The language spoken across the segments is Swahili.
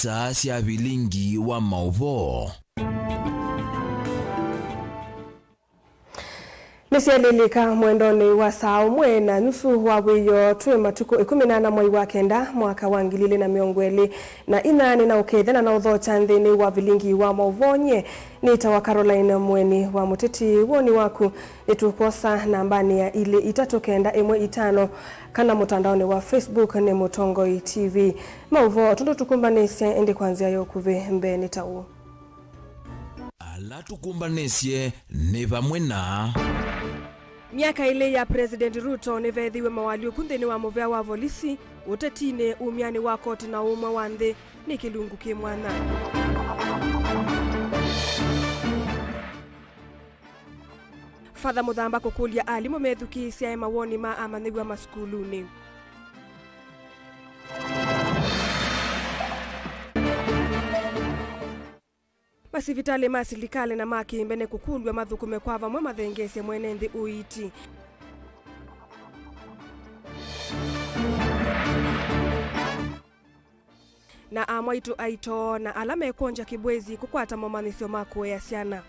isaa cia vilingi wa mauvo. Nisialilika mwendoni wa saa umwe na nusu wa wiyo tuwe matuko 18 mwai wa kenda mwaka wa 2024 na inani na ukethana na udhocha nthini wa vilingi wa mauvonye nita wa Caroline Mweni wa muteti woni waku nitukosa nambani ya ile 391 kana mutandaoni wa Facebook ni Mutongoi TV mauvo tundu tukumbanisye endi kwanzia yokuve mbe nitau ala tukumbanisye ni vamwe na miaka ile ya President Ruto nevethiwe mawalio kunthini wa muvea wa volisi utetine umiani wa koti na umwe wa nthi ni kilungu kimwana. Father Muthamba kukulia alimu methukisya mawoni ma amanigwa maskuluni. Masivitale masilikale na maki mbene kukulwa mathukume kwa vamwe mathengese mwenenthi uiti. Na amwaitu aito na alame konja kibwezi kukwata momanisio mako ya siana.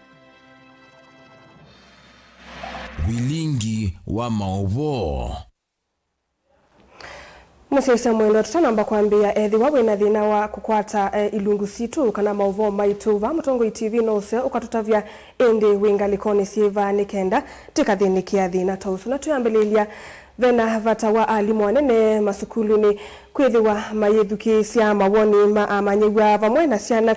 Vilingi wa mauvo. Musese mwendo tutanamba kwambia ethi wawe na thina wa kukwata ilungu situ kana mauvo maitu va Mutongoi TV nose ukatutavya ende wingalikoni siva nikenda tikathinikia thina tausu na tuyambelilia vena vata wa alimu anene masukuluni kwithiwa mayethukisya mawoni ma amanyigwa vamwe na ciana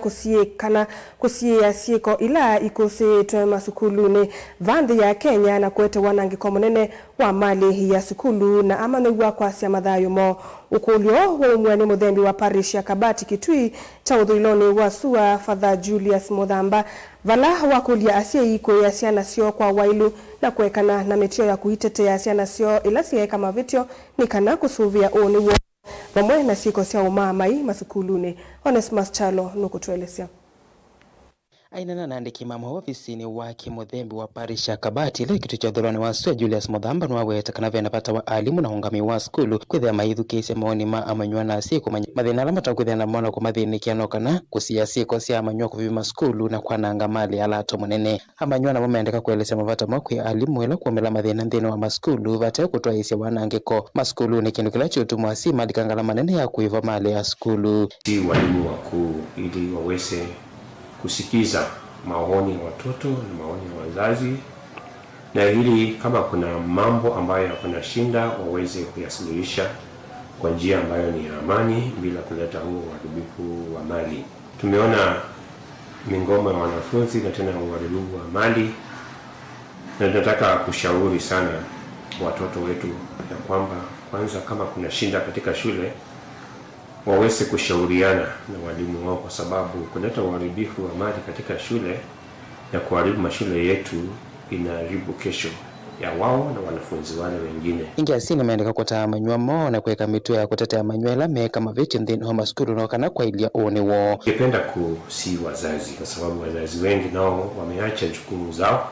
kusie sieko ila ikusitwe masukuluni vanthi ya Kenya na kwete wanangiko munene wa mali ya sukulu na amanyigwa kwa cia mathayo mo ukulio wa umwani muthembi wa parish ya Kabati Kitui cha uthiloni wa Sua Father Julius Muthamba vala wakulia asie iko ya ciana cio kwa wailu na kuekana na mitio ya kuitetea ciana cio ila cieka mavitio ni kana kusuvia oni wo vamwe na siko cia umamai masukuluni. Onesmus Chalo nukutuelesea. Aina na andiki mama ofisini wake muthembi wa parish ya Kabati ile kitu cha thoroni wa Sua Julius Muthamba nwaweta kana vena pata wa alimu na ungami wa skulu kwithia maithukisya maoni ma amanywa na siku mathina ala matakwithia na mwana kumathinikiano kana kusia siko cia amanywa kuvima skulu na kwananga mali alato munene amanywa na maendeka kuelesya mavata makwi alimu ila kuomela mathina nthini wa maskulu vate kutwaisya wanangiko maskulu ni kindu kila chutumwa si madikangala manene ya kuiva mali ya skulu. Si walimu wakuu ili waweze kusikiza maoni ya watoto na maoni ya wazazi, na hili kama kuna mambo ambayo kuna shinda waweze kuyasuluhisha kwa njia ambayo ni amani bila kuleta huo uharibifu wa mali. Tumeona mingoma ya wanafunzi na tena uharibifu wa mali, na tunataka kushauri sana watoto wetu ya kwamba kwanza kama kuna shinda katika shule waweze kushauriana na walimu wao, kwa sababu kuleta uharibifu wa mali katika shule na kuharibu mashule yetu inaharibu kesho ya wao na wanafunzi wale wengine. Ingia sini maendeka kwa amanywa mo na kuweka mituo ya kutetea manywa la meka maviti nthini wa maskulu na kana kwa ilia one wo. Ningependa kusi wazazi, kwa sababu wazazi wengi nao wameacha jukumu zao,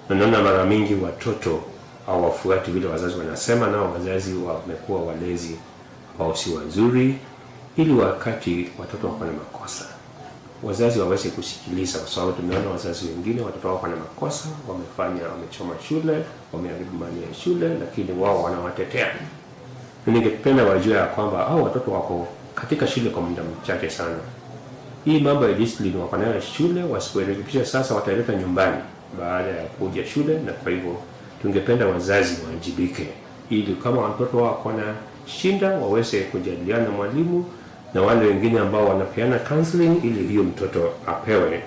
na naona mara mingi watoto hawafuati vile wazazi wanasema, nao wazazi wamekuwa walezi ambao si wazuri, ili wakati watoto wako na makosa wazazi waweze kusikiliza, kwa sababu tumeona wazazi wengine watoto wako na makosa wamechoma shule, wameharibu mali ya shule, lakini wao wanawatetea. Ningependa wajue ya kwamba hao watoto wako katika shule kwa muda mchache sana. Hii mambo ya discipline wako nayo shule, wasiporekebisha sasa wataleta nyumbani baada ya kuja shule, na kwa hivyo tungependa wazazi waajibike ili kama watoto wako na shinda waweze kujadiliana na mwalimu na wale wengine ambao wanapeana counseling, ili hiyo mtoto apewe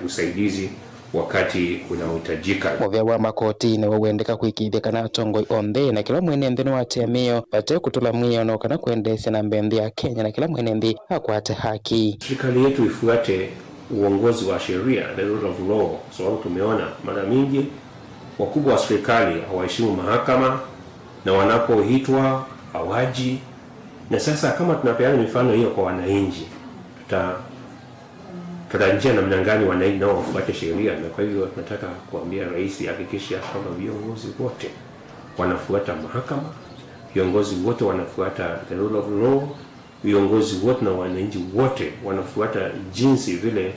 usaidizi wakati unaohitajika. Muvea wa makoti na wawendeka kuikithia kana Tongoi onthe na kila mwene nthini wa temeo pate kutula mwio na kana kuendesha na mbenthi ya Kenya na kila mwene nthi akwate haki. Serikali yetu ifuate uongozi wa sheria, the rule of law, sababu tumeona mara mingi wakubwa wa serikali hawaheshimu mahakama na wanapoitwa hawaji. Na sasa kama tunapeana mifano hiyo kwa wananchi, tutarajia namna gani wananchi nao wafuate sheria? Na kwa hivyo tunataka kuambia rais hakikisha kwamba viongozi wote wanafuata mahakama, viongozi wote wanafuata the rule of law, viongozi wote na wananchi wote wanafuata jinsi vile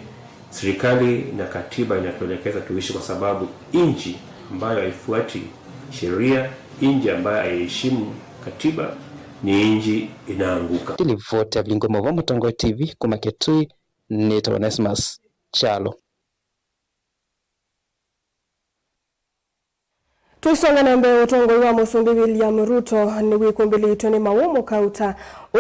serikali na katiba inatuelekeza tuishi, kwa sababu nchi ambayo haifuati sheria, nchi ambayo haiheshimu katiba, ni nchi inaanguka. Tilivota Vingoma wa Mutongo TV kumaketui Nito Onesmus Chalo. Tuisonga na mbele utongo wa Musumbi William Ruto ni wikumbili itoni mawomo kauta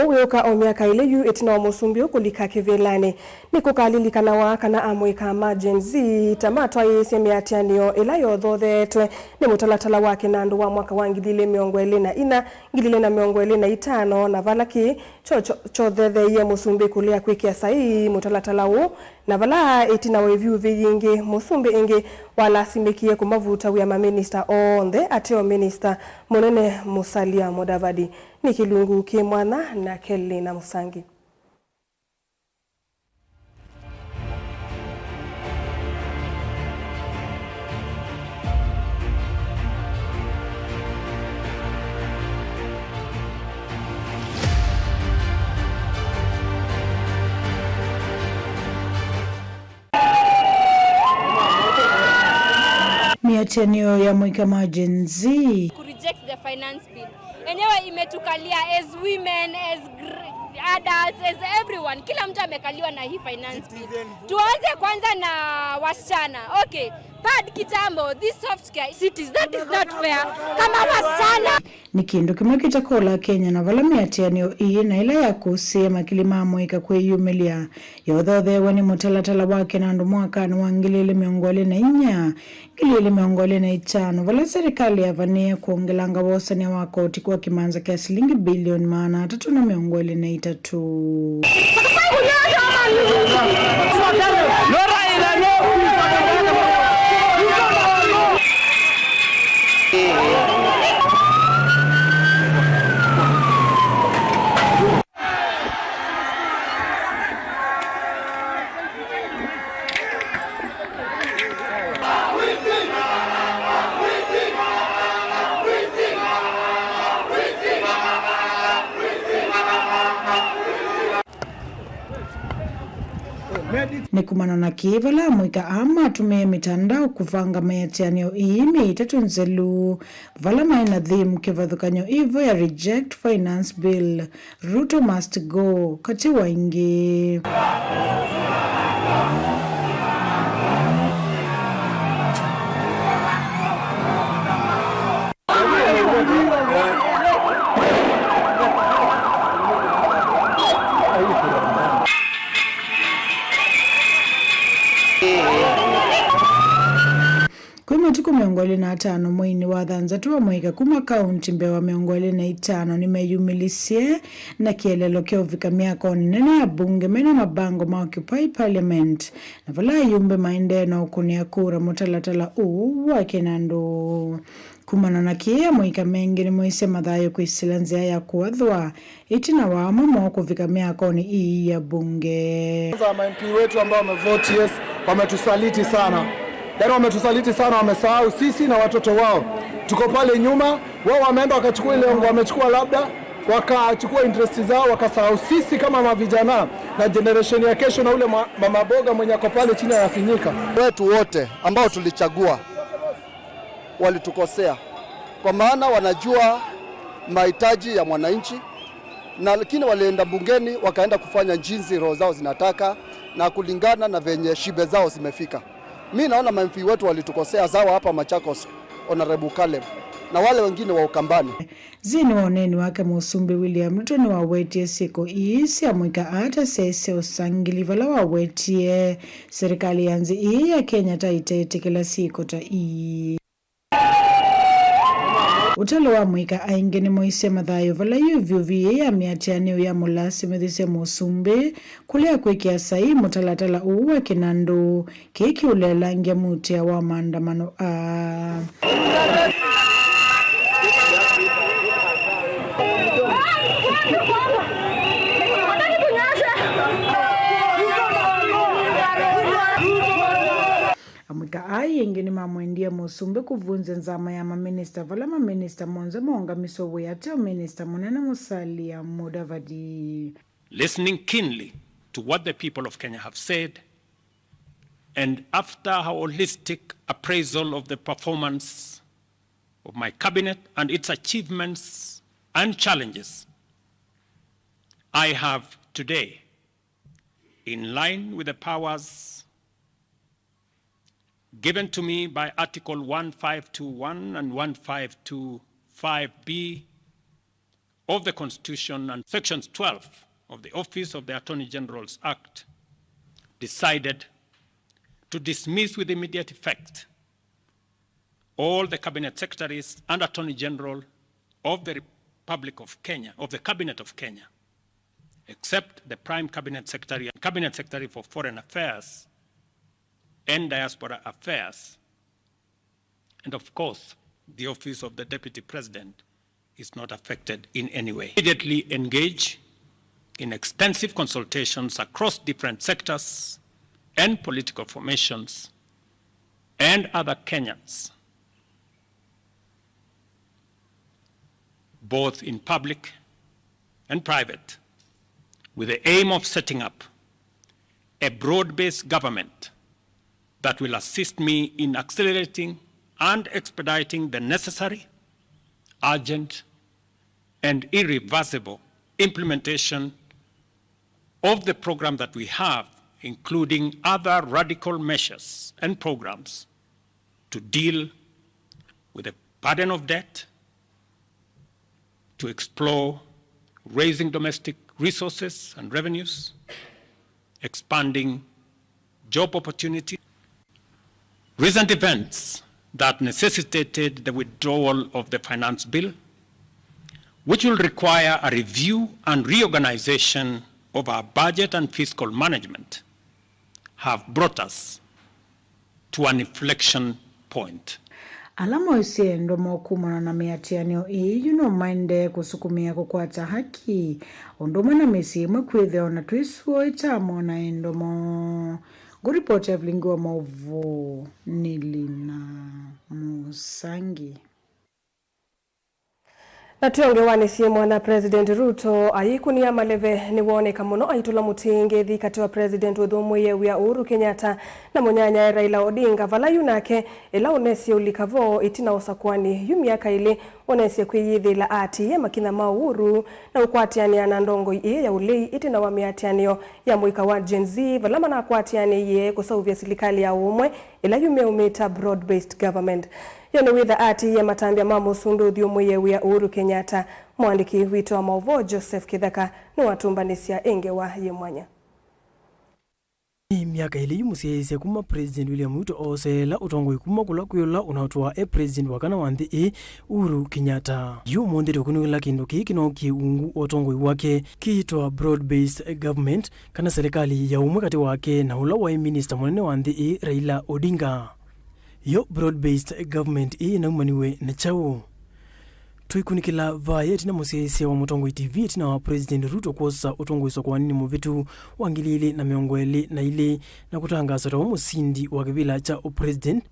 uweka o miaka ile yu itina wa Musumbi ukulika kivelani ni kukalilika na waka na amweka emergency tamatwa yese miatianio ila yodhodhetwe ni mutalatala wake na ndu wa mwaka wa ngilile miongo elena ina ngilile na miongo elena itano na valaki chodhethe ye Musumbi kulia kwikia sahi mutalatala u na vala itina weviu viyingi Musumbi ingi wala simikie kumavuta wya maminista onde ateo minister Munene Musalia Mudavadi ni Kilungu Kimwana na Kelly na Musangi. Miatianio ya mwika majenzi ku reject the finance bill. Enyewe imetukalia as women, as adults, as everyone. Kila mtu amekaliwa na hii finance bill. Tuanze kwanza na wasichana. Okay, pad kitambo, this soft care cities, that is not fair. Kama wasichana ni kindu kimwe kitakola Kenya na vala miatianio ii na ila ya kusema kilima mwika kwe yumelia yodhothe wani mutalatala wake na ndu mwaka na wangilile miongole na inya ngilile miongole na itano vala serikali ya vania kuongelanga wosani wako tikuwa kimanza kia shilingi bilioni maana 3.3 ni kumana na kivala mwika ama tumie mitandao kuvanga miatianio imi itatu nzelu vala maina dhimu kivathukanyo ivo ya reject finance bill Ruto must go kati waingi Kumatuku miongole na 5 mwini wa dhanzatu wa mwika kuma kaunti mbewa miongole na 5 ni meyumilisie na kielelo kio vika miako nene ya bunge mena mabango ma-occupy parliament na vala yumbe maende na ukunia kura mutalatala wa kinando. Kumana na kia mwika mengi ni mwise madhayo kuisilanzia ya kuwadhwa itina wamo mwoko vika miako ni ii ya bunge. MP wetu ambao wamevoti yes wametusaliti sana. Yaani wametusaliti sana, wamesahau sisi na watoto wao. Tuko pale nyuma, wao wameenda wakachukua ile wamechukua labda wakachukua interest zao wakasahau sisi kama mavijana na generation ya kesho na ule mama boga mwenye ako pale chini anafinyika. Wetu wote ambao tulichagua walitukosea. Kwa maana wanajua mahitaji ya mwananchi na lakini walienda bungeni wakaenda kufanya jinsi roho zao zinataka na kulingana na venye shibe zao zimefika. Mimi naona mamfi wetu walitukosea zao hapa Machakos, Honorable Caleb na wale wengine wa Ukambani. Zini waneni wake Musumbi William Ruto ni wawetie siku isi ya mwika ata sese usangili vala wawetie serikali yanzi ii ya Kenya taitete kila siku ta ii. Utalo wa mwika aingeni moise madhayo vala yuvyuvi ya miatianio ya mulasi mwithise Musumbi kulia kwekia sahi mutalatala uwa kinando kiki ulelangia mutia wa maandamano Amwika ayengeni mamwendia Musumbi kuvunze nzama ya maminista vala maminista monze monga misowe ya teo minista Munene Musalia Mudavadi. listening keenly to what the people of Kenya have said, and after a holistic appraisal of the performance of my cabinet and its achievements and challenges, I have today, in line with the powers given to me by Article 1521 and 1525B of the Constitution and Sections 12 of the Office of the Attorney General's Act, decided to dismiss with immediate effect all the cabinet secretaries and Attorney General of the Republic of Kenya, of the Cabinet of Kenya, except the Prime Cabinet Secretary and Cabinet Secretary for Foreign Affairs and Diaspora Affairs. And of course, the Office of the Deputy President is not affected in any way. Immediately engage in extensive consultations across different sectors and political formations and other Kenyans, both in public and private, with the aim of setting up a broad-based government that will assist me in accelerating and expediting the necessary, urgent, and irreversible implementation of the program that we have, including other radical measures and programs to deal with the burden of debt, to explore raising domestic resources and revenues, expanding job opportunities. Recent events that necessitated the withdrawal of the finance bill, which will require a review and reorganization of our budget and fiscal management, have brought us to an inflection point. Alama isiendo mokumana na miatianio yuno maende kusukumia kukwata haki ondoma na mesi mwekwitheo na twisuo itamo na endomo. Guripoti ya Vlingiwa Maovu Nilina Musangi. Na tuyongewanisye mwana President Ruto ayikunia maleve ni woneka muno aitula mutinge thikati wa President Udhumuye wia Uhuru Kenyatta na munyanya Raila Odinga vala yunake ila unesye ulikavo itina osakwani yumiaka ili unesye kwiyithila ati ya makina Uhuru na ukwatiani ya nandongo iye ya ulei itina wa miatianio ya muika wa Gen Z vala mana akwatiani iye kusauvya silikali ya umwe ila yume umeta broad-based government. Yone witha ati ya matambia mamu sundu Udhumuye wia Uhuru Kenyatta, mwandiki wito wa Maovo Joseph Kitheka ni watumbanisia enge wa Yemwanya. Miaka ile yumusiyaise kuma President William Ruto osela utongo ikuma kula kuyola unautua President wakana wanthi Uhuru Kenyatta. Yu mondere kunula kindo kino kiungu otongo iwake kiitwa broad-based government kana serikali ya umwe kati wake na ula wa minister mwanene wanthi Raila Odinga. Yo broad-based government na umaniwe na chao. Tuikunikila vaya tina musiyaise wa Mutongo TV tina wa President Ruto kosa utongo isokwani mu vitu wangilile na miongwele na ile na kutangaza tawo musindi wa kibila cha president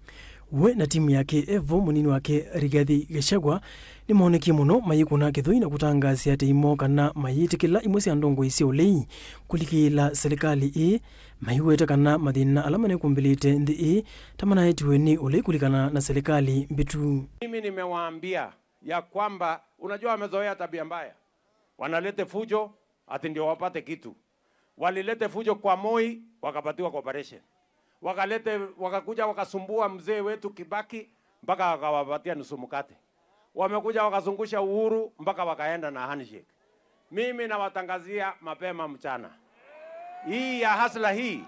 we na timu yake Evo munini wake Rigathi Gachagua ni maoneki muno mayikuna kithui na kutangaza ate imo kana mayitikila imosi andongo isi olei kulikila serikali mayiweta kana madina alamane kumbilite ndi tamana etiweni olei kulikana na serikali mbitu. Mimi nimewaambia ya kwamba unajua wamezoea tabia mbaya. Wanalete fujo ati ndio wapate kitu. Walilete fujo kwa Moi wakapatiwa cooperation. Wakakuja wakasumbua mzee wetu Kibaki mpaka wakawapatia nusu mkate. Wamekuja wakazungusha Uhuru mpaka wakaenda na handshake. Mimi nawatangazia mapema mchana. Hii ya hasla hii.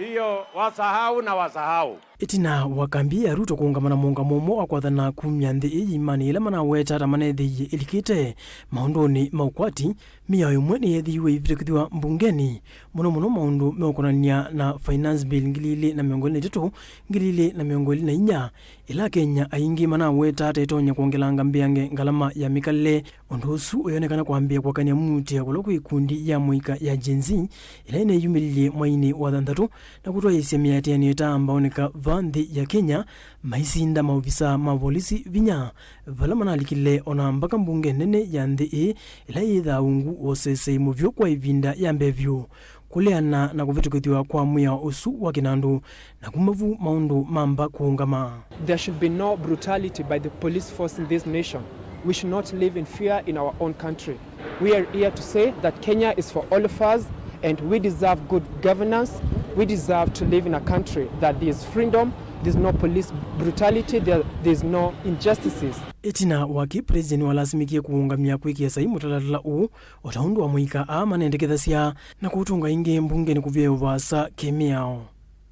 Iyo wasahau na wasahau. Itina wakambia Ruto kuungamana muunga momo akwathana kumya nthi imani ila mana weta ramane thi ilikite maundoni maukwati miya yumwe ni yethiwe ivitikithiwa mbungeni muno maundu meukonania na finance bill ngilili na miongoli na itatu ngilili na miongoli na inya ila Kenya aingi mana weta tetonya kuongelanga mbiange ngalama ya mikalile ondosu uyonekana kuambia kwa kanya muti ya kuloku ikundi ya muika ya Gen Z ila ina yumililie mwaini wa thanthatu na kutoa isi miyati ya niyota ambaoneka vanthi ya Kenya maisinda maofisa ma polisi vinya vala manalikile ona mpaka mbunge nene ya nthi ila yitha ungu osese muvyo kwa ivinda ya mbevyu kuleana na kuvitukithiwa kwa muya usu wa kinandu na kumavu maundu mamba kuungama. There should be no brutality by the police force in this nation. We should not live in fear in our own country. We are here to say that Kenya is for all of us and we deserve good governance. We deserve to live in a country that there is freedom, there's no police brutality, there's no injustices. Itina waki president walasimikie kuungamia kwikia sai mutalatala u otaundu wa muika manendekethasya na kutunga ingi mbunge ni kuvya uvasa kemiao.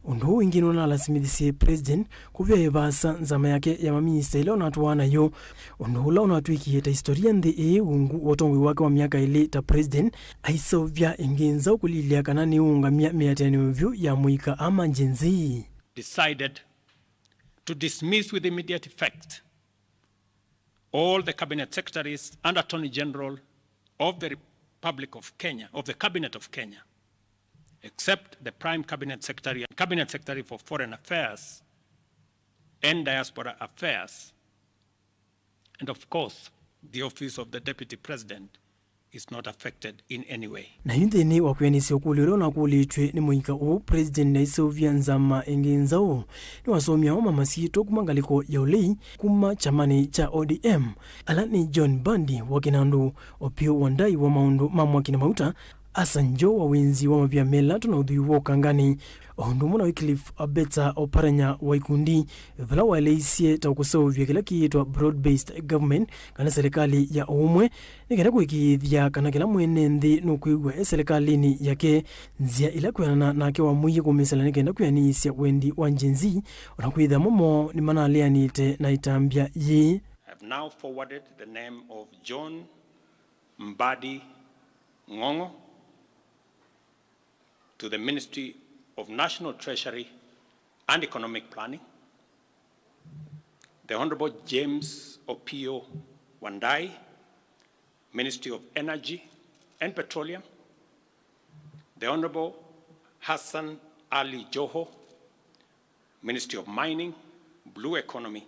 Undu ingine unalasimithisi president kuvya ivasa nzama yake ya maminista ila unatuwana yo. Undu ula unatuikie ta historia nthi ungu otongwi wake wa miaka ili ta president aisovya inginza ukulilia kanani uungamia miateni mvyu ya muika ama njenzi. Decided to dismiss with immediate effect all the cabinet secretaries and attorney general of the Republic of Kenya, of the Cabinet of Kenya, except the Prime Cabinet Secretary and Cabinet Secretary for Foreign Affairs and Diaspora Affairs, and of course, the Office of the Deputy President is not affected in any way. Na yunthini wakwenisi okuliro na kulitwe ni muika u president na isovya nzama ingenzao ni wasomya wa mamasito kumangaliko ya ulei kuma chamani cha ODM ala ni John Bandi wakinandu opio wandai wa maundu mamwakina mauta asanjo wa wenzi wa mavya mela tunaudhui wa ukangani ondu muna Wycliffe Abeta oparanya wa ikundi vila waleisie taukusovya kila kiitwa broad-based government kana serikali ya umwe nikenda kuikithia kana kila mwene nthi nukuigwa serikalini yake nzia ila kuyana nake wa muye kumisala nikenda kuyanisya wendi wa njenzi onakuitha momo ni mana alianite na itambia yi. I have now forwarded the name of John Mbadi Ngongo to the Ministry of National Treasury and Economic Planning, the Honorable James Opio Wandai, Ministry of Energy and Petroleum, the Honorable Hassan Ali Joho, Ministry of Mining, Blue Economy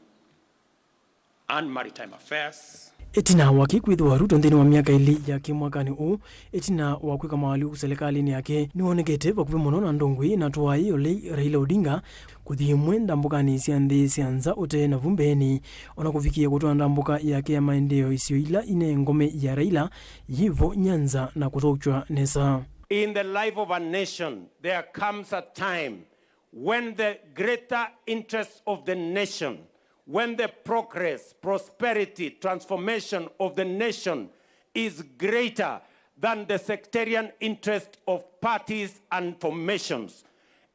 and Maritime Affairs. Itina wakikwithwa Ruto nthini wa miaka ili ya kimwakani u itina wakwika mawali serikalini yake niwonekete vakuvi muno na ndongwi na tuwai olei Raila Odinga kuthii mwenda mbukani cia nthi cianza ute na vumbeni ona kufikia kutwanda mbuka yake ya maendeleo isio ila ine ngome ya Raila yivo Nyanza na kuthochwa nesa. In the life of a nation there comes a time when the greater interest of the nation, when the progress, prosperity, transformation of the nation is greater than the sectarian interest of parties and formations.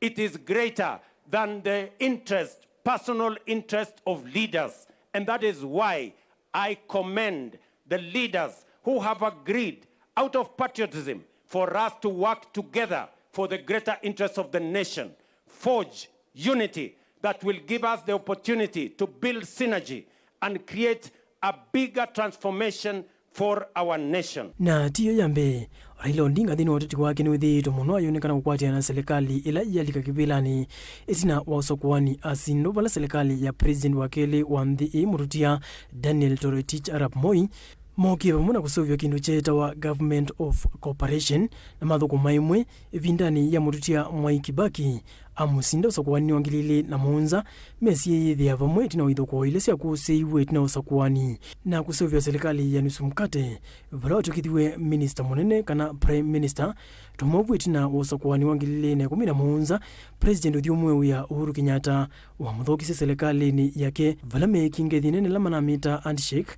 It is greater than the interest, personal interest of leaders. And that is why I commend the leaders who have agreed out of patriotism for us to work together for the greater interest of the nation, forge unity that will give us the opportunity to build synergy and create a bigger transformation for our nation. Na tiyo yambe Raila Odinga thini wateti wake ni withito muno ayonekana kukwatia na serikali ila iyalika kivilani itina wasokuwani asindo vala serikali ya president wakele wa nthi murutia Daniel Toroitich Arap Moi mokiva muna kusovya kindu chetawa Government of Cooperation na mathuku maimwe vindani ya murutia Mwai Kibaki amusinda usakuwani wangilili na muunza mesi yithia vamwe itina withoko ile cia kuseiwe itina usakuwani na kusovya serikali ya nusu mkate vala watukithiwe minister munene kana prime minister tumovu itina usakuwani wangilili na 10 na muunza president uthiumwe ya Uhuru Kenyatta wa muthokise serikali yake vala mekinge thinene la manamita handshake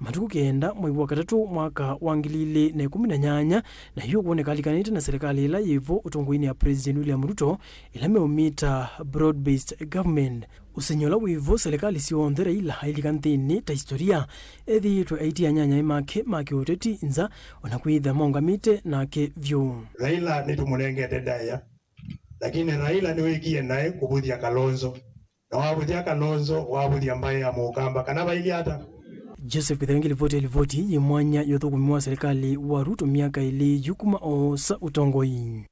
matuku kenda mwezi wa katatu mwaka wa 2018 na hiyo kuoneka alikanite na serikali ila yivo utongwini ya President William Ruto ila meumita broad-based government. Usenyola wivo serikali sionthera ila ilikanthini ta historia ethi to 80 ya nyanya make uteti nza onakwitha mongamite nake vyu. Raila ni tumunengete daya, lakini Raila ni wikie nae kubuthia Kalonzo na wabuthia Kalonzo wabuthia mbaye ya mukamba kana baili hata Joseph Kithangi livoti yimwanya yothukumiwa serikali wa Ruto miaka ili yukuma osa utongoi.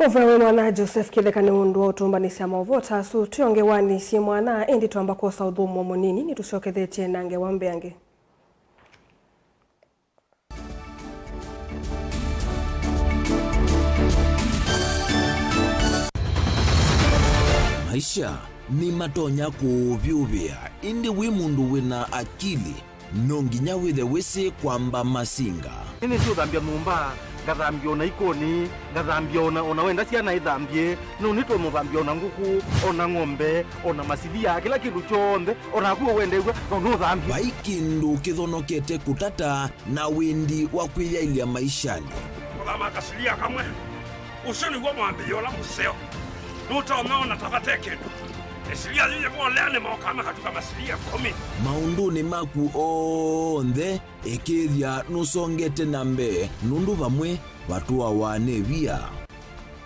Ovrewe mwana Joseph Kithekane undu wa utumbanisia mauvota su tuyonge wani si mwana endi tuamba kosa udhumu munini ni tushokethetie nange wambeange. Maisha ni matonya kuvyuvia indi wi mundu wina akili nonginya withe wisi kwamba masinga. Ini sio dhambia mumba, ngathambia ona ikoni, ngathambia ona wenda ciana ithambie, no nitwe muthambia ona nguku, ona ng'ombe, ona masilia, kila kindu chonthe, ona kuo wende igwe, no thambia. Vai kindu kithonokete kutata na windi wa kwiyailia maishani. Kama kasilia kamwe, usoni gwa mwambia ola museo. Nuta umeona tabate kindu. Esilia yeye kwa lene maokama katuka masilia 10. Maunduni maku onthe ekethia nusongete nambe nundu vamwe vatua wane via.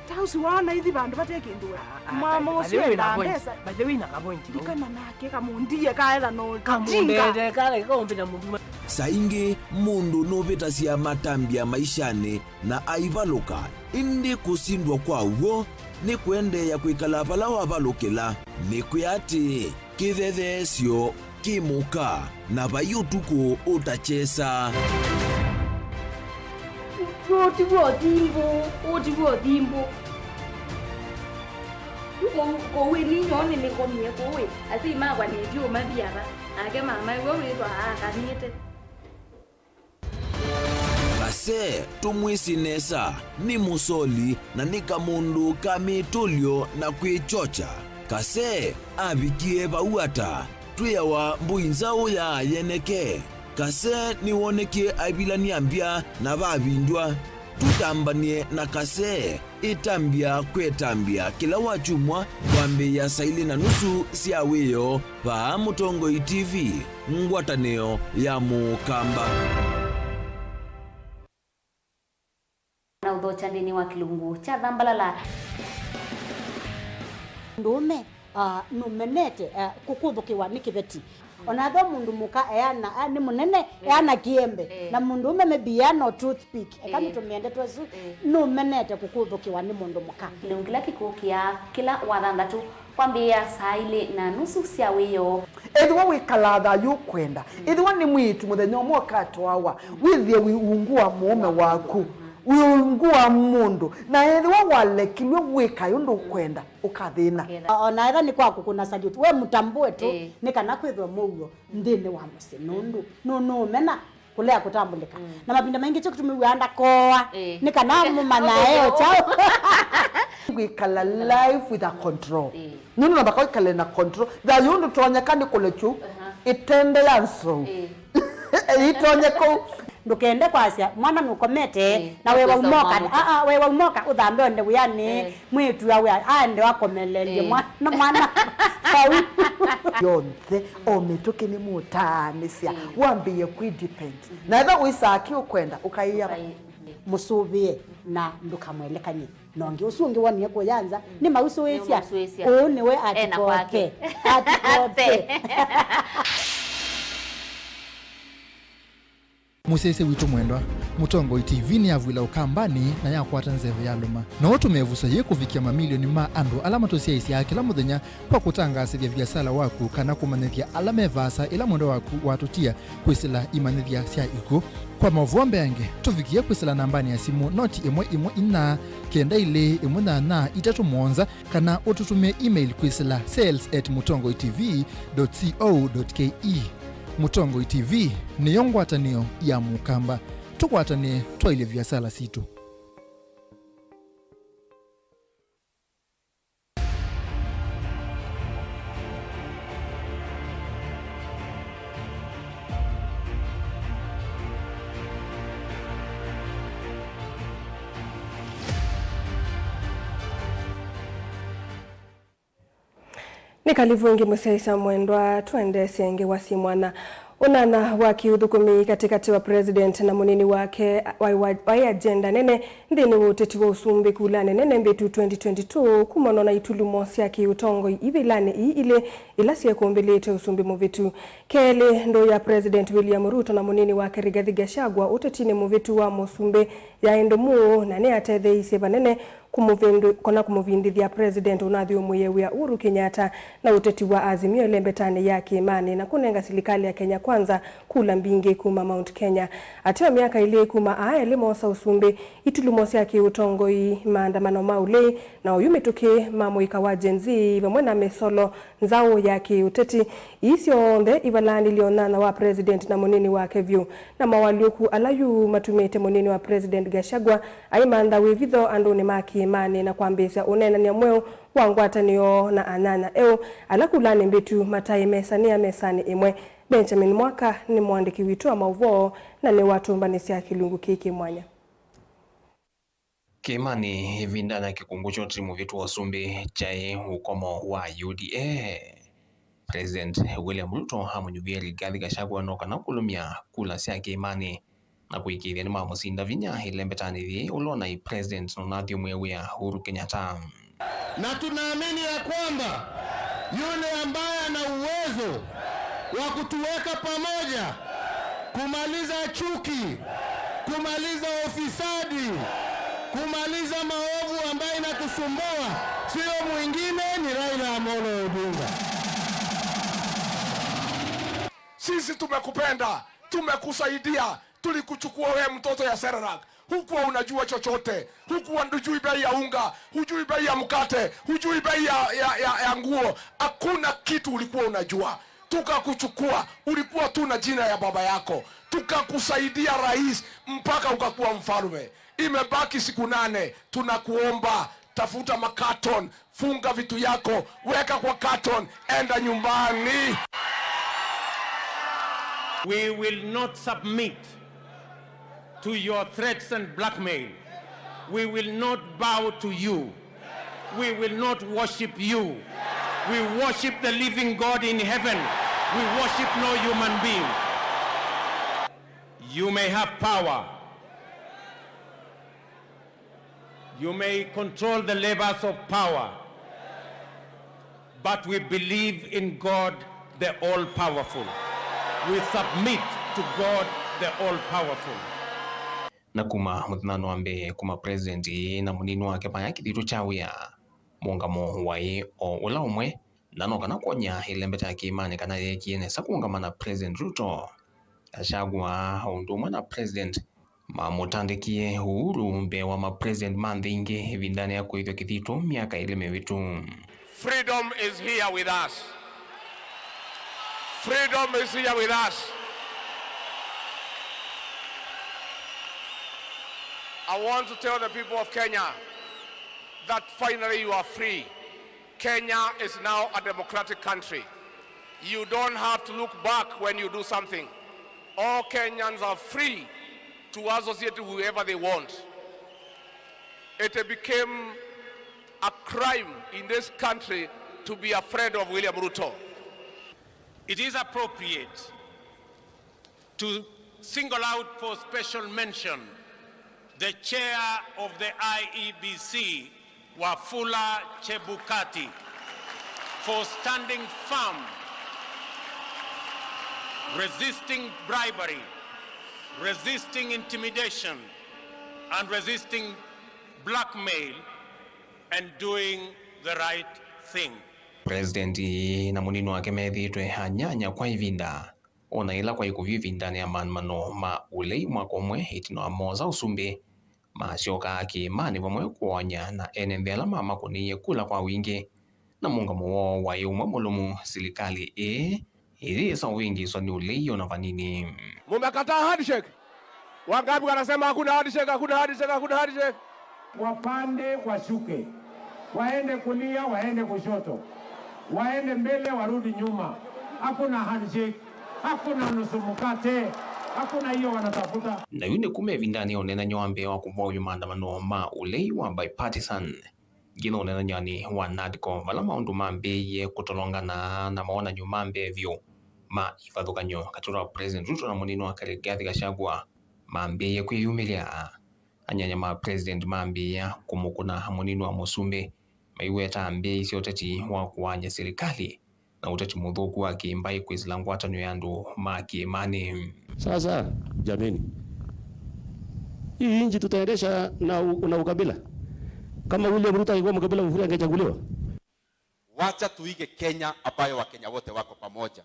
Tausi wana hithi bandu batekindua. Mama usio na pesa. Baje wina ka point. Dikana nake kamundie kaela no. Kamundete kale kombe na mundu. Saingi mundu novita cia matambia maishani na aivaluka indi kusindwa kwa uo ni kwende ya kuikala pala wavalukila ni kuyati kithethesyo kimuka na vayutuku utachesa. Otibuo dhimbo. Kowe ni nyone ni komie kowe. Asi magwa ni juu mabiara. Ake mama wewe ndo akanite. Kase tumwisinesa ni musoli na nika mundu kamitulio na kwichocha. Kase avikie vauata tuyawa mbuinzao ya yeneke. Kase niwoneke abilani ambia na vavindwa. Tutambanie na kase itambia kwetambia kila wachumwa kwambe ya saili na nusu siaweyo va Mutongoi TV ngwataneo ya Mukamba. Na udhocha ndini wa kilungu cha Dhambalala. Ndume numenete kukuthukiwa ni kiveti. Onatho mundu muka eana ni munene eana kiembe na mundu ume mebia no toothpick kama tumiende twesu numenete kukuthukiwa ni mundu muka. Lungila kikukia kila wathandatu kwambia saili na nusu cia wiyo. Edwa wikalatha yukwenda. Edwa ni mwitu muthenya mwakato wawa withie wiungua mume waku. Wiungua mundu na edwa walekilwe wika yundu kwenda ukathina. Ona ira ni kwaku kuna salute we mutambue tu ni kana kwithwe muyo ndini wa musinundu no mena kulea kutambulika na mabinda mengi cyo kutumiwanda koa ni kana mumana eo chao. We kala life with a control. Nunu na bakoi kala na control. Da yundu tuonyekani kulechu itende yanso. Itonye ko ndukende kwasia mwana nukomete na wewe umoka wewe umoka uthambe onde uyani mwitu yawe ande wakomelelie mwana yonthe ometoke ni mutanisia wambie kwidepend na eva uisaki ukwenda ukaiya musubie na ndukamwelekanye nongi usungi wani ko yanza ni mausuesia one we atikote Musese witu mwendwa Mutongoi TV ni avwila ukambani na yakwata nzeve ya luma na otu mevusa ye kuvikia mamilioni ma andu alama tosia isi ya kila muthenya kwa kutangasa vya vyasala waku kana kumanethia alame vasa ila mwendo waku watutia kwisila imanethia sia iko kwa mavuombe yange tuvikia kwisila nambani ya simu noti imwe ina kenda ile imwe na itatu mwonza kana ututumia email kwisila sales@mutongoitv.co.ke. Mutongoi TV ni yongwatanio ya Mukamba. Tukwatanie twaile vyasala situ. Nikalivungi museisa mwendwa tuende senge wasi mwana unana wakiuthukumi katikati wa president na munini wake wa agenda nene ndini uteti wa usumbi kulane nene mbetu 2022 kumono na itulumo sia kiutongo ivilane ile ilasia kuombelete usumbi muvitu kele ndo ya president William Ruto na munini wake Rigathi Gachagua utetini muvitu wa musumbe ya endomu na ne atethei seva nene kumuvindithia president unathio muyewia Uhuru Kenyatta na uteti wa Azimio lembetani ya kiimani na kunenga serikali ya Kenya Kwanza kula mbingi kuma Mount Kenya. Ateo miaka ile kuma aya limosa usumbi itulumosi ya kiutongoi maandamano maule na uyumituke mamuika wa jenzi vamwena mesolo nzao ya kiuteti isio onde ivalani lionana wa president na munini wa kevyu na mawaliuku alayu matumete munini wa president Gachagua aimanda wivitho andoni maki imani na kwambisa unena ni mweo wangwatanio na anana alakulani mbitu matai mesani imwe. Benjamin Mwaka ni mwandiki witu wa mauvoo na ni watu mbanisi ya kilungu kiki mwanya. Kimani hivi ndani ya kikungucho timu vitu wa sumbi chai ukomo wa UDA. President William Ruto hamunyuvia Rigathi Gachagua noka na kulumia kula siya Kimani na kuikiria ni mamusinda vinya ilembetani vi ulona i president Nunathio Mwewia Uhuru Kenyatta. Na tunaamini ya kwamba yule ambaye ana uwezo wa kutuweka pamoja, kumaliza chuki, kumaliza ufisadi, kumaliza maovu ambayo inatusumbua, sio mwingine ni Raila Amolo Odinga. Sisi tumekupenda, tumekusaidia, tulikuchukua wewe mtoto ya Serarak. Hukuwa unajua chochote, hukuwa hujui bei ya unga, hujui bei ya mkate, hujui bei ya nguo, hakuna kitu ulikuwa unajua. Tukakuchukua, ulikuwa tu na jina ya baba yako, tukakusaidia rais mpaka ukakuwa mfalme. Imebaki siku 8, tunakuomba tafuta makaton, funga vitu yako, weka kwa katon, enda nyumbani. We will not submit to your threats and blackmail. We will not bow to you. We will not worship you. We worship the living God in heaven. We worship no human being. You may have power. You may control the levers of power. But we believe in God, the all-powerful. We submit to God, the all-powerful. Na kuma mutnano ambe kuma president na munini wake panya kithitu chawia mungamo wae o ula umwe nano kana konya ilembeta Kimani kana yekiene sakuungamana president Ruto. Gachagua undumwe na president mamutandikie Uhuru mbe wa ma president mandingi vindani ya kuithio kithitu miaka ile mevitu. Freedom is here with us. Freedom is here with us. I want to tell the people of Kenya that finally you are free. Kenya is now a democratic country. You don't have to look back when you do something. All Kenyans are free to associate with whoever they want. It became a crime in this country to be afraid of William Ruto. It is appropriate to single out for special mention the chair of the IEBC, Wafula Chebukati, for standing firm, resisting bribery, resisting intimidation, and resisting blackmail, and doing the right thing. President na munini wake methitwe hanyanya kwa ivinda ona ila kwa ikuvivindani ya maandamano ma ulei mwakomwe itino amoza usumbi mashoka Kimani vamwe kuonya na enembela mama kuniye kula kwa wingi na mungamo wa umwe mulumu serikali ili sa wingi so ni ulei ona vanini. Mumekataa handshake. Wangapi wanasema hakuna handshake, hakuna handshake, hakuna handshake? Wapande washuke, waende kulia, waende kushoto, waende mbele, warudi nyuma. Hakuna handshake, hakuna nusu mkate, hakuna hiyo wanatafuta. Na yune kume vindani onena nyambe wa kuvoyo maandamano ma ulei wa bipartisan. Gino onena nyani wa NADCO vala maundu mambe ye kutolongana na maona nyumambe vyo ma ifadhukanyo katura president Ruto na munini wa Rigathi Gachagua mambe ye kwiyumilia anyanya ma president mambe ya kumukuna munini wa musumbe maiweta ambe isi otati wa kuwanya serikali na utati mudhuku wa kimbai kwizilangwa atano yandu ma Kimani. Sasa jameni, hii nchi tutaendesha na ukabila? Kama William Ruto angekuwa mkabila Mvurya angechaguliwa. Wacha tuige Kenya ambayo Wakenya wote wako pamoja.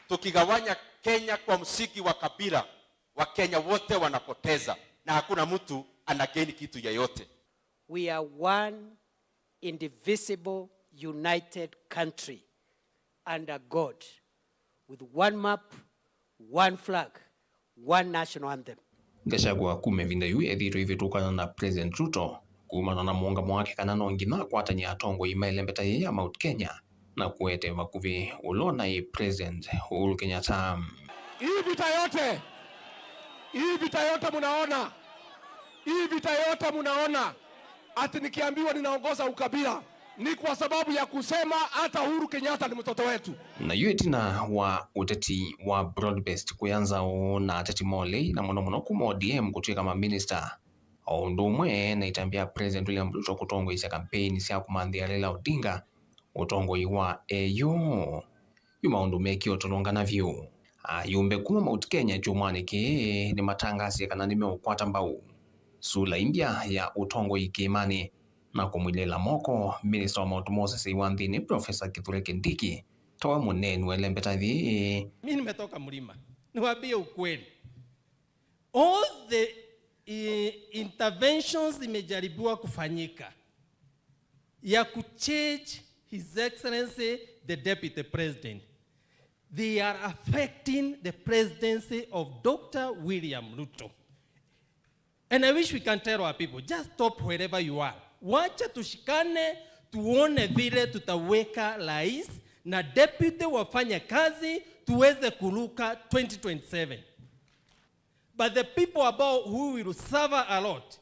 Tukigawanya Kenya kwa msingi wa kabila, Wakenya wote wanapoteza na hakuna mtu anagaini kitu yoyote. We are one indivisible united country under God with one map, one flag, one national anthem. Gachagua kumevinda yu ethitwo ivitukana na President Ruto kumana na muungamo wake kana nongina kwatania atongo imailembeta ya Mount Kenya na kuete makuvi ulona i President Uhuru Kenyatta. Hii vita yote munaona ati nikiambiwa ninaongoza ukabila ni kwa sababu ya kusema hata Uhuru Kenyatta ni mtoto wetu. Na yu etina wa uteti wa broad-based kuyanza na ateti mole na muno kuma ODM kutuika ma minister ondumwe na itambia President William Ruto kutongo isa kampeni sia kumandia Raila Odinga utongo iwa eyo yuma ondumeki otolongana vyo yumbe kuma Mount Kenya jumani ke ni matangasi kana nimeukwata mbau sula imbia ya utongo ikimani na kumwilela moko Minister wa Mount Moses Iwanthini Professor Kithure Kindiki tawa munene welembeta thi. Mimi nimetoka mlima niwaambie ukweli, all the interventions zimejaribiwa kufanyika ya kuchange His Excellency the Deputy President, they are affecting the presidency of Dr. William Ruto. And I wish we can tell our people, just stop wherever you are. Wacha tushikane tuone vile tutaweka rais na deputy wafanye kazi tuweze kuruka 2027. But the people about who will suffer a lot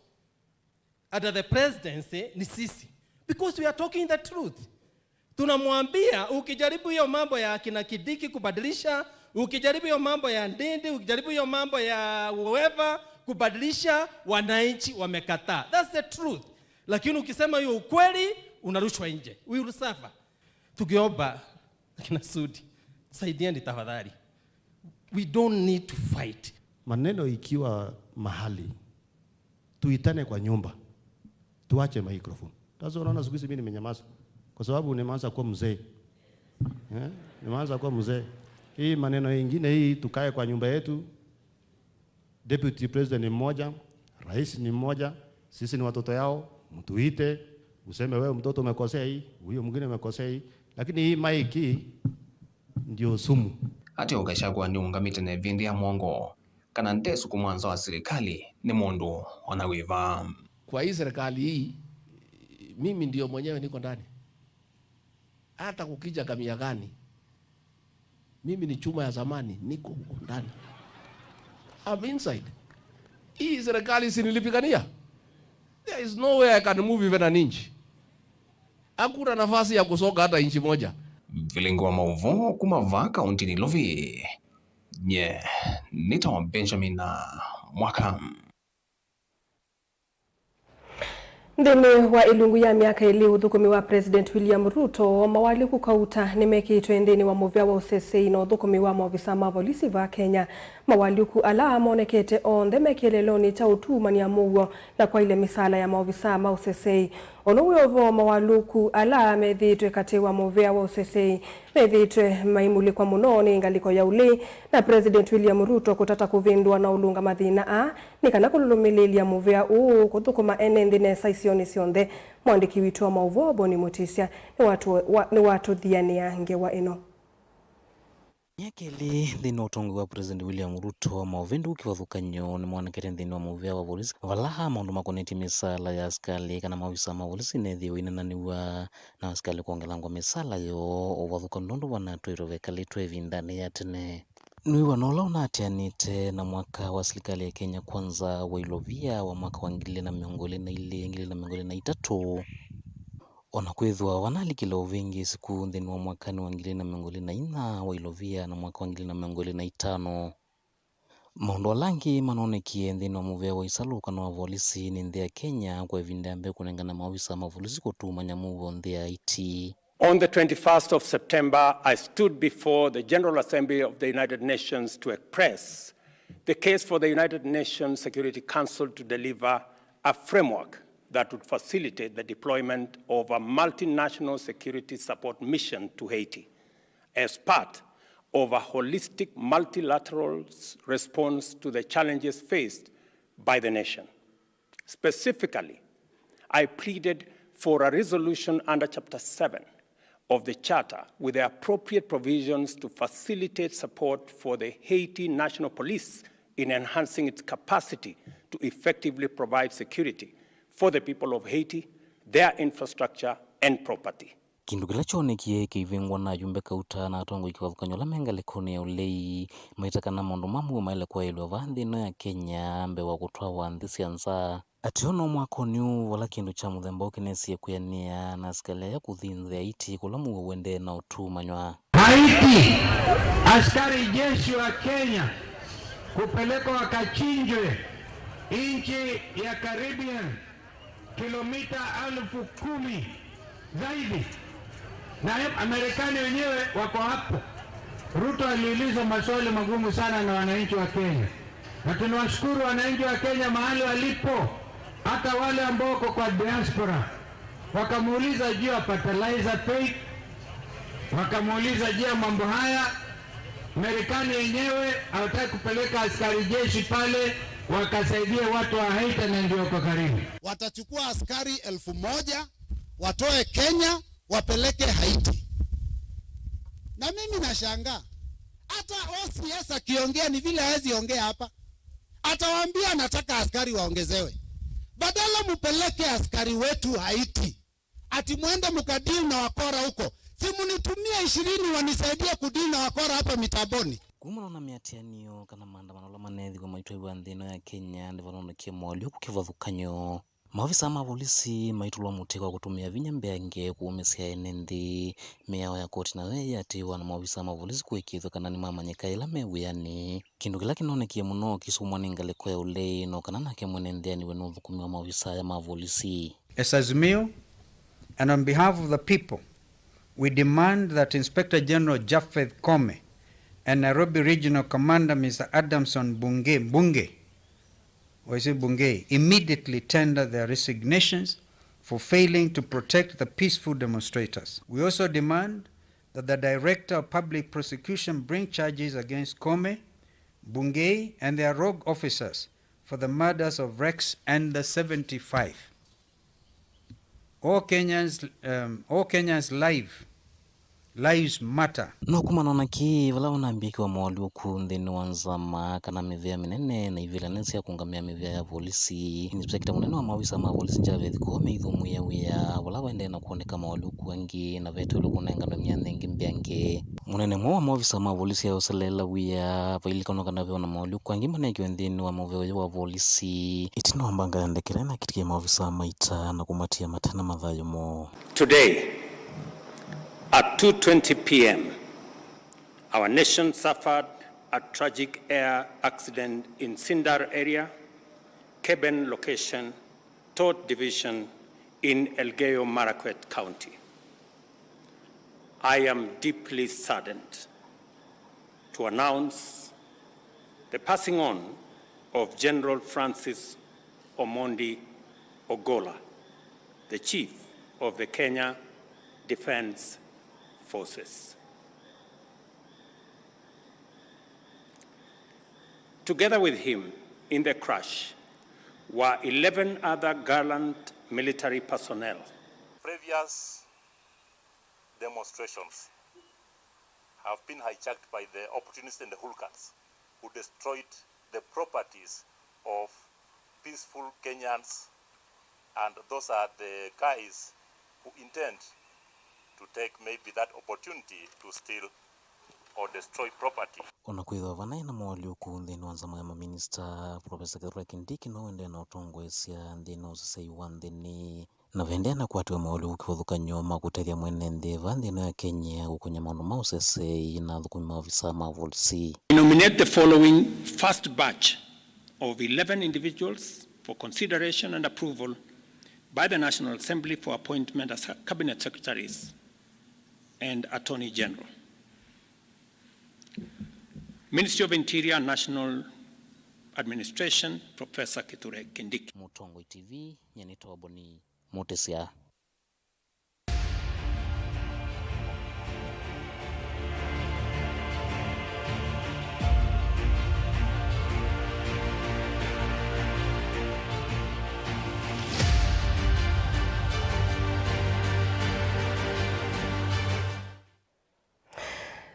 under the presidency ni sisi, because we are talking the truth. Tunamwambia ukijaribu hiyo mambo ya kina Kidiki kubadilisha, ukijaribu hiyo mambo ya Ndindi, ukijaribu hiyo mambo ya whoever kubadilisha, wananchi wamekataa. That's the truth. Lakini ukisema hiyo ukweli unarushwa nje. We will suffer. Tukiomba kina Sudi, saidieni tafadhali. We don't need to fight. Maneno ikiwa mahali tuitane kwa nyumba, tuache microphone. Sasa unaona siku hizi mimi nimenyamaza kwa sababu nimeanza kuwa mzee. Nimeanza kuwa mzee. Hii maneno mengine hii tukae kwa nyumba yetu. Deputy President ni mmoja, rais ni mmoja, sisi ni watoto yao, mtuite, useme wewe mtoto umekosea hii, huyo mwingine umekosea hii, lakini hii maiki ndio sumu. Ati Gachagua ni ungamite na vindi ya mwongo kana ndesu kumwanza wa serikali ni mundu wanawiva. Kwa hii serikali hii mimi ndio mwenyewe niko ndani. Hata kukija kamia gani, mimi ni chuma ya zamani, niko ndani. I'm inside. Hii serikali sinilipigania. There is no way I can move even an inch. Hakuna nafasi ya kusoga hata inchi moja. Vilingo wa mauvo kumava kaunti ni Lovi. Nita wa Benjamin na mwaka. Ndini wa ilungu ya miaka ili uthukumi wa President William Ruto mawali kukauta nimekitwe ndini wa muvya wa usesei na uthukumi wa maofisa ma polisi va Kenya mawali ku ala monekete onde mekeleloni cha utumani ya mugo na kwa ile misala ya maofisa ma usesei ono uyovo mawaluku ala methitwe kati wa muvya wa usesei methitwe maimuli kwa munoni ngaliko ya uli na President William Ruto kutata kuvindwa na ulunga mathina nikana kululumilia muvya kuthukuma enendine saisioni sionde mwandiki witu wa mauvo Boni Mutisia ni watu thiania ngewa ino. Nyakeli thini utongi wa President William Ruto mauvindu ukiwathukanyo ni mwanakete thini wa muvya wa polisi valaha maundu makoneti misala ya askali kana mawisa ma polisi nethio inananiwa na askali kuongelangwa misala yo wathuka ndondo wanatwiro vekalitwe vindani ya tene Nui wanola unatianite na mwaka wa serikali ya Kenya kwanza wa ilovia wa mwaka wa 2023 onakwithwa wanalikila uvingi siku nthini wa mwakani wa 2024 wa ilovia na mwaka wa 2025 maundu alangi manonekie nthini wa muvea wa isaluka na wa polisi ni nthi ya Kenya kwa ivinda mbe kunengana maofisa ma polisi kutumanya muvo nthi ya IT. On the 21st of September, I stood before the General Assembly of the United Nations to express the case for the United Nations Security Council to deliver a framework that would facilitate the deployment of a multinational security support mission to Haiti as part of a holistic multilateral response to the challenges faced by the nation. Specifically, I pleaded for a resolution under Chapter 7 of the Charter with the appropriate provisions to facilitate support for the Haiti National Police in enhancing its capacity to effectively provide security for the people of Haiti, their infrastructure and property. Kindu kila chonekie kivingwa na jumbe kauta na atongo ikiwathukanywa la menga lekoni ya ulei maitakana maundu mamwe maile kwa ilo vanthi no ya Kenya mbe wa kutwa wa nthi cianza ationo mwakoniu wala kindu cha muthemba ukinesie kuyania na askari ya kuthinthi Haiti kula muwe wende na utumanywa. Haiti, askari jeshi wa Kenya kupelekwa wakachinjwe nchi ya Caribbean kilomita 10,000 zaidi, na Amerikani wenyewe wako hapo. Ruto aliuliza maswali magumu sana na wananchi wa Kenya, na tunawashukuru wananchi wa Kenya mahali walipo, hata wale ambao wako kwa diaspora. Wakamuuliza juu ya fertilizer pay, wakamuuliza juu ya mambo haya. Amerikani wenyewe hawataka kupeleka askari jeshi pale wakasaidia watu wa Haiti na ndio kwa karibu. Watachukua askari 1,000 watoe Kenya wapeleke Haiti. Na mimi nashangaa hata OCS akiongea ni vile hawezi ongea hapa. Atawaambia anataka askari waongezewe. Badala mupeleke askari wetu Haiti. Ati muende mkadili na wakora huko. Si munitumia 20 wanisaidia kudili na wakora hapa mitaboni. Kumana na miatianio kana maandamano la manethi kwa maitwa iwa nthino ya Kenya ndivanonokia mwalio kukivathukanyo. Maafisa ma polisi maitulwa muteko wa kutumia vinya mbeange kuumesia ene nthi miao ya koti na weya atiwa na maafisa ma polisi kuikithwa kana ni mamanyika ila mewiyani. Kindu kila kinonekie muno kisumwa ni ngaleko ya ulei no kana nake mwene nthiani we nuthukumi wa maafisa ya ma polisi. As Azimio, and on behalf of the people, we demand that Inspector General Japheth Kome and Nairobi Regional Commander Mr. Adamson Bunge immediately tender their resignations for failing to protect the peaceful demonstrators. We also demand that the Director of Public Prosecution bring charges against Kome, Bunge, and their rogue officers for the murders of Rex and the 75. All Kenyans' lives matter. No kumanona ki vala wanaambia kiwa mwali uku nthini wanzama kana mivea minene na ivila nensi ya kungamia mivea ya polisi. Inspekta munene wa mawisa ma polisi Japheth Kome ithumu ya wia wala waende na kuoneka mwali uku wangi na vetu ulu kunenga na mianthi ingi mbiange. Munene mwa wa mawisa ma polisi ya usalela wia vailika kana veo na mwali uku wangi mane kiwa nthini wa maveo wa polisi. Itino wambanga yandekire na kitikia mawisa maita na kumatia matana madhayo mo. Today, at 2:20 p.m., our nation suffered a tragic air accident in Sindar area, Keben location, Todd Division in Elgeyo Marakwet County. I am deeply saddened to announce the passing on of General Francis Omondi Ogolla, the Chief of the Kenya Defense Forces. Together with him in the crash were 11 other gallant military personnel. Previous demonstrations have been hijacked by the opportunists and the hooligans who destroyed the properties of peaceful Kenyans, and those are the guys who intend to take maybe that opportunity to steal or destroy property. Ona kwitha vana ina mwali uku nthini wa nzama ya maminista Professor Kithure Kindiki no wende na utongoesya nthini usisei wa nthini na vende na kwatiwa mwali ukivathukanyo makutethia mwene nthi va nthini ya Kenya gukunya maundu ma usesei na thukumi maofisa ma polisi. Nominate the following first batch of 11 individuals for consideration and approval by the National Assembly for appointment as cabinet secretaries and Attorney General. Ministry of Interior and National administration, Professor Kithure Kindiki. Mutongo TV, Nyanito Boni, Motesia.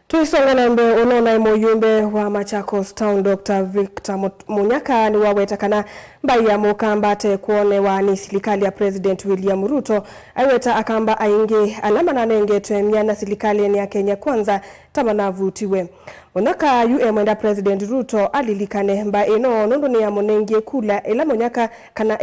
Tuisonga na mbe unaona muyumbe wa Machakos Town Dr. Victor Munyaka ni wawetakana mbai ya mukambate kuone wa ni silikali ya President William Ruto aiweta akamba aingi alama na nenge tuemia na silikali ni ya Kenya kwanza tamana vutiwe. Munyaka mwenda President Ruto alilikane mba ino nondo ni ya monengie kula ila Munyaka kana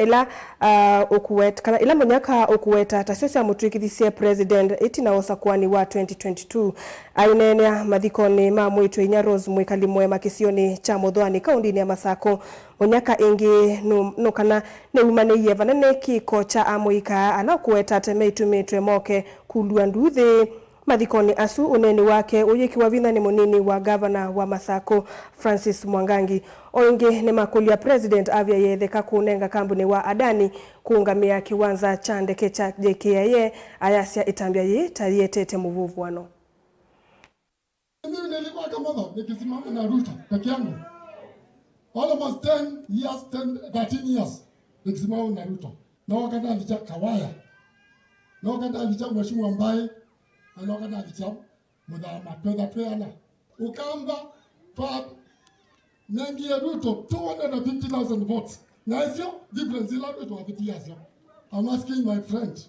ila Munyaka okuweta tasesi ya mutuikithisia President itina osa kuwani wa 2022 ainenea mathikoni ma mwitu Nyaros mwikali mwema kisioni cha Muthwani kaundini ya Masako. Munyaka ingi nukana neumaneiye vanane kiko cha amuika anakuweta temeitu moke kulua nduthi mathikoni asu uneni wake uyikiwa vina ni munini wa governor wa Masako Francis Mwangangi. Oingi ni makulia President avya yetheka kunenga kambuni wa Adani kuungamia kiwanza cha ndeke cha JKIA ayasia itambia ye tariyetete muvuvu wano. Mimi nilikuwa kama nikisimama na Ruto peke yangu. Almost 10 years, 13 years nikisimama na Ruto. Na wakati alicha Kawaya. Na wakati alicha mheshimiwa ambaye na wakati alicha Mudhama peda ukamba pa nengi ya Ruto 250,000 votes. Na hivyo difference ila Ruto wa 50 years. I'm asking my friend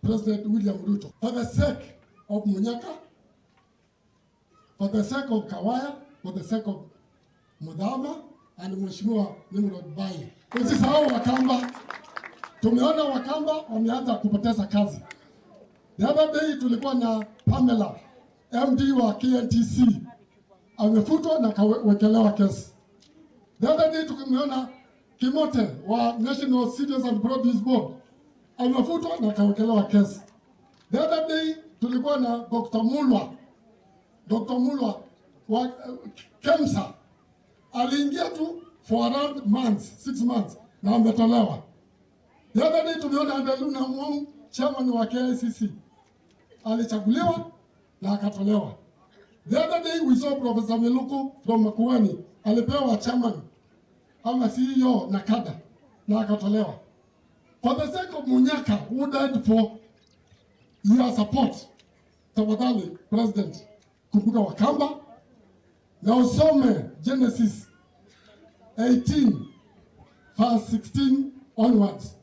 President William Ruto for the sake of Munyaka, for the sake of Kawaya, for the sake of Mudhama and Mheshimiwa Nimrod Bai. Usisahau Wakamba. Tumeona Wakamba wameanza kupoteza kazi. The other day tulikuwa na Pamela, MD wa KNTC. Amefutwa na kawekelewa kesi. The other day tumeona Kimote wa National Cereals and Produce Board. Amefutwa na kawekelewa kesi. The other day tulikuwa na Dr. Mulwa wa KEMSA. Aliingia tu for around months, 6 months na ametolewa. The other day tumeona Andaluna Mwang, chairman wa KICC. Alichaguliwa na akatolewa. The other day we saw Professor Meluku from Makueni. Alipewa chairman ama CEO na kada na akatolewa. For the sake of Munyaka who died for your support, tafadhali President, kumbuka Wakamba na usome Genesis 18 verse 16 onwards.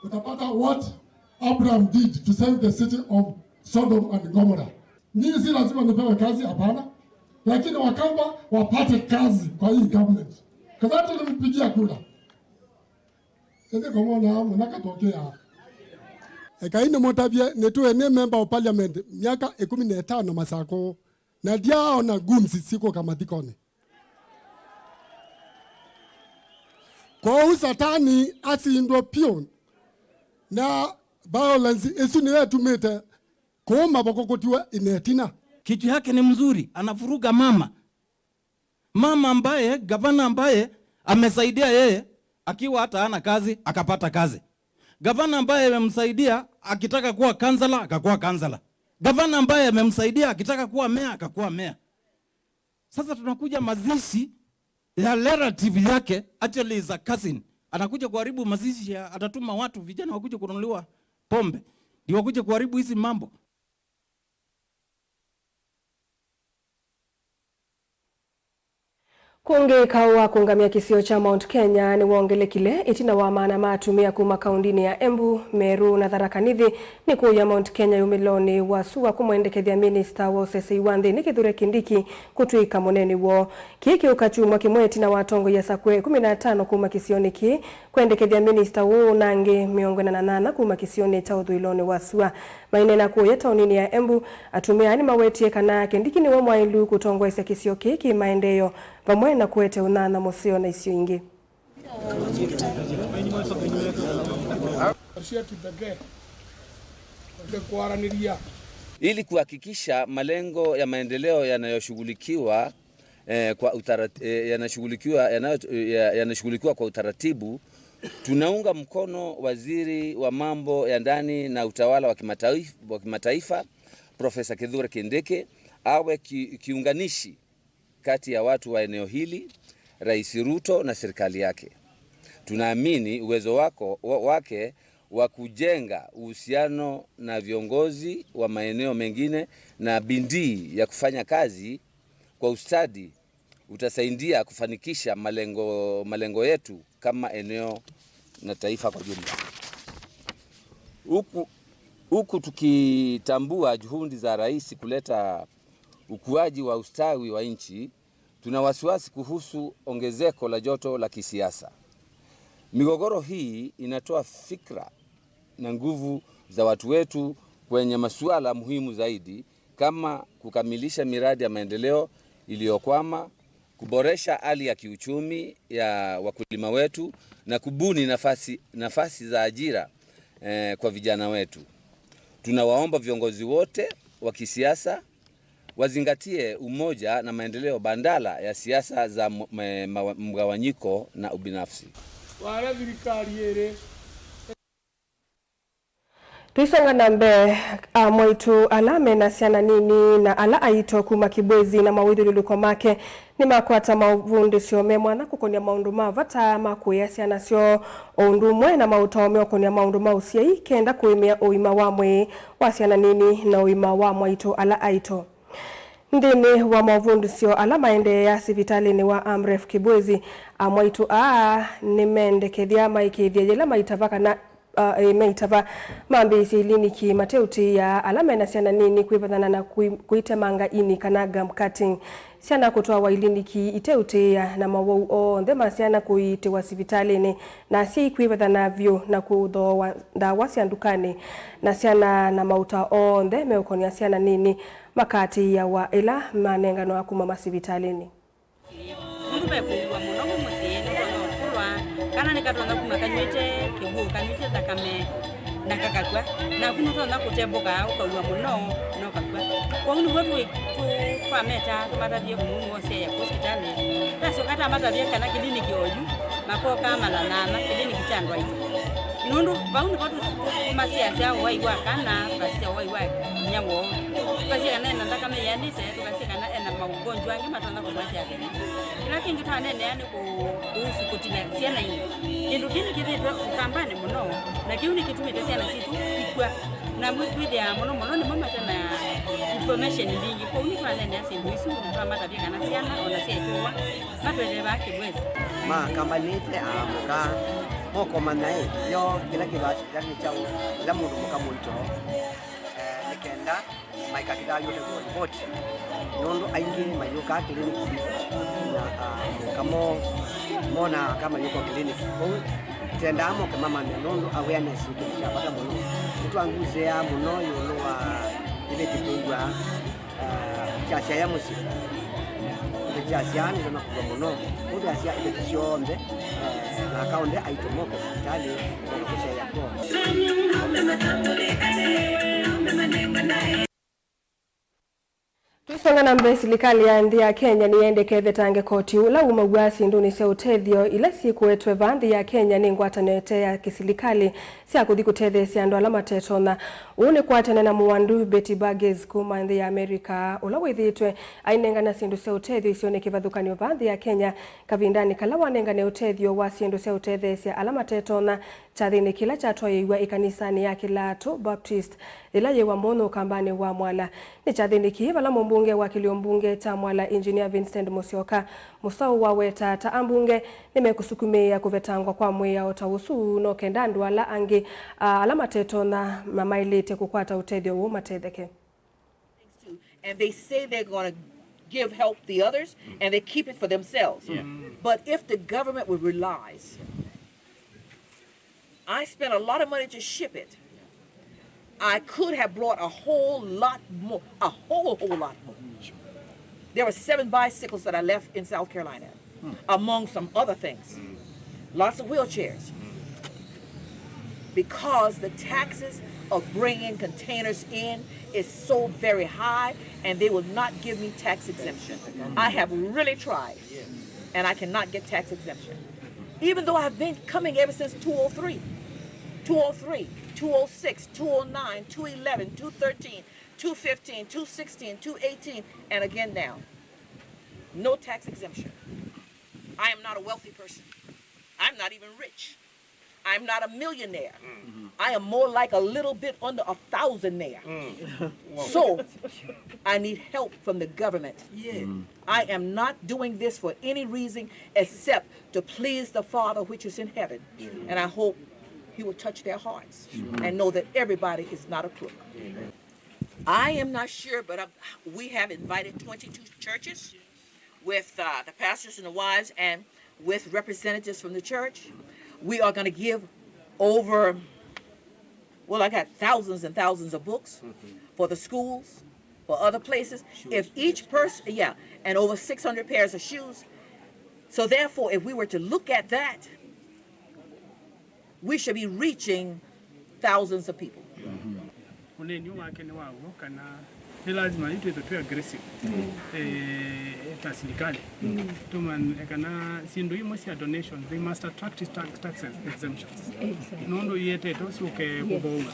Utapata what Abraham did to save the city of Sodom and Gomorrah. Mimi si lazima nipewe kazi, hapana, lakini Wakamba wapate kazi kwa hii government. Kwa sababu tulimpigia kura. Ende komona Munyaka tokea. Ekaine motabia netu ene member of parliament miaka 15 Masako na diao na gumsi siko kama dikone. Kwa usatani asindwa pion na violence esuni yetu mete koma bakokotiwa inetina. Kitu yake ni mzuri, anavuruga mama ambaye gavana ambaye amesaidia yeye akiwa hata hana kazi akapata kazi. Gavana ambaye amemsaidia akitaka kuwa kansala akakuwa kansala. Gavana ambaye amemsaidia akitaka kuwa meya akakuwa meya. Sasa tunakuja mazishi ya relative yake, actually is a cousin. Anakuja kuharibu mazishi ya, atatuma watu vijana wakuja kununuliwa pombe. Ndio wakuja kuharibu hizi mambo. Kunge kawa kungamia kisio cha Mount Kenya ni waongele kile itina wa maana matumia kuma kaundini ya Embu, Meru na Tharaka Nithi ni kuya Mount Kenya yumiloni wa suwa kumwendekethia Minister wa Osese Iwandhi ni Kithure Kindiki kutuika moneni wo. Kiki ukachumwa kimweti na watongo ya sakwe 15 kuma kisioni ki kuendekethia Minister wo nange miongwena na nana kuma kisioni cha udhuiloni wa suwa. Mainena kuya taunini ya Embu atumia ni mawetie kana Kindiki ni wamwailu kutongo ese kisio ki maendeyo pamwe na kuete unana mosio na isio ingi. Ili kuhakikisha malengo ya maendeleo yanayoshughulikiwa yanashughulikiwa kwa utaratibu. Tunaunga mkono waziri wa mambo ya ndani na utawala wa kimataifa Profesa Kithure Kindiki awe kiunganishi kati ya watu wa eneo hili, Rais Ruto na serikali yake. Tunaamini uwezo wake wa kujenga uhusiano na viongozi wa maeneo mengine na bidii ya kufanya kazi kwa ustadi utasaidia kufanikisha malengo yetu kama eneo na taifa kwa jumla. Huku tukitambua juhudi za rais kuleta ukuaji wa ustawi wa nchi, tuna wasiwasi kuhusu ongezeko la joto la kisiasa. Migogoro hii inatoa fikra na nguvu za watu wetu kwenye masuala muhimu zaidi kama kukamilisha miradi ya maendeleo iliyokwama, kuboresha hali ya kiuchumi ya wakulima wetu na kubuni nafasi za ajira kwa vijana wetu. Tunawaomba viongozi wote wa kisiasa wazingatie umoja na maendeleo bandala ya siasa za mgawanyiko na ubinafsi. Tuisonga na mbe mwaitu alame na siana nini na ala aito kuma kibwezi na mawidhu liliko make ni makwata mauvundi sio memwana kukonia maundu mavata makuya siana sio undumwe na mautaume kukonia maundu mausiai kenda kuimea uima wamwe wa siana nini na uima wa mwaitu ala aito. Ndini wa mavundi sio ala maende ya sivitali ni wa Amref Kibwezi mwaitu ni mende kethia maikethia jela maitavaka na meitava mambisi liniki mateuti ya alama na siana nini kuipathana na kuitemanga ini kanaga mkating siana kutoa wa iliniki iteuti ya na mawau o ndema siana kuitewa sivitalini na si kuipathana vyo na kudho wa ndawa siandukani na siana na mauta o ndeme ukonia siana nini makati ya wa ila manengano wa kumama sivitalini. Kana nikatwanza kumakanywete kibu kanywete zakame nakakakwa na kunotwanza kutemboka ukaua muno no kakwa kwa unu wetu kwa meta tumatavye kumungu wose ya hospitali taso kata matavye kana kliniki oju makoka malanana kliniki chandwa hizo inundu baunu watu kumasiasa waiwa kana basi waiwa nyawo basi kana nenda kama yandise basi kana ena maugonjwa yangi matwanza kumasiasa kila kintu thanene yani kuhusu kutina siana hii kintu kini kithiitwe ukambane muno na kiuni kitumite siana situ ikwa na mwithia muno ni mama tena information nyingi kwa uni thanene asindu isu na mata bia kana siana ona sietwa matwele ba Kibwezi kambanite amuka moko manae yo kila kibachi yani chao la mundu mukamuntu nikenda maika kidayo yote kwa ripoti nondo aingi mayuka kliniki na kamo mona kama yuko kliniki kwa tendamo kama mama nondo awareness ya baka muno tutwanguzea muno yolowa ile kipigwa chacha ya musi chasiani na kwa muno ndio asia ile kishombe na akaunde aitomoko hospitali kwa kesha yako. Tuisonga na mbe serikali ya ndi ya Kenya niende kevetange koti ula umagwasi nduni se utethio ila siku wetwe vandi ya Kenya ni ngwatanete ya kisilikali sia kuthi kutethia sia ndo alama tetona une kwatana na muwandu Betty Baggers kuma ndi ya America ula withitwe ainengana sindu se utethio isione kivathukanio vandi ya Kenya kavindani kala wanengane utethio wa sindu se utethia sia alama tetona chathini kila chatwayiwa ikanisani ya Kilato Baptist ila yewa mono kambani wa Mwala ni chathini kivala mbunge wa Kiliombunge ta Mwala Engineer Vincent Musyoka musau wa weta ta ambunge nimekusukumia kuvetangwa kwa mwea otawusu no kendandu ala angi alama tetona mamailete kukwata utethio wo matetheke. And they say they're going to give help the others and they keep it for themselves. But if the government would realize I spent a lot of money to ship it, I could have brought a whole lot more, a whole lot more. There were 7 bicycles that I left in South Carolina, among some other things. Lots of wheelchairs. because the taxes of bringing containers in is so very high, and they will not give me tax exemption. I have really tried, and I cannot get tax exemption. Even though I've been coming ever since 203, 206, 209, 211, 213, 215, 216, 218, and again now. No tax exemption. I am not a wealthy person. I'm not even rich. I'm not a millionaire. I am more like a little bit under a thousandaire. So I need help from the government. I am not doing this for any reason except to please the Father which is in heaven. And I hope he will touch their hearts and know that everybody is not a crook. I am not sure, but we have invited 22 churches with the pastors and the wives and with representatives from the church. We are going to give over, well, I got thousands and thousands of books for the schools, for other places. If each person, and over 600 pairs of shoes. So therefore, if we were to look at that, we should be reaching thousands of people. Ni lazima itu tuwe aggressive serikali tuman ekana sindu imosi donations they must attract tax exemptions nondo yete to suke kubonga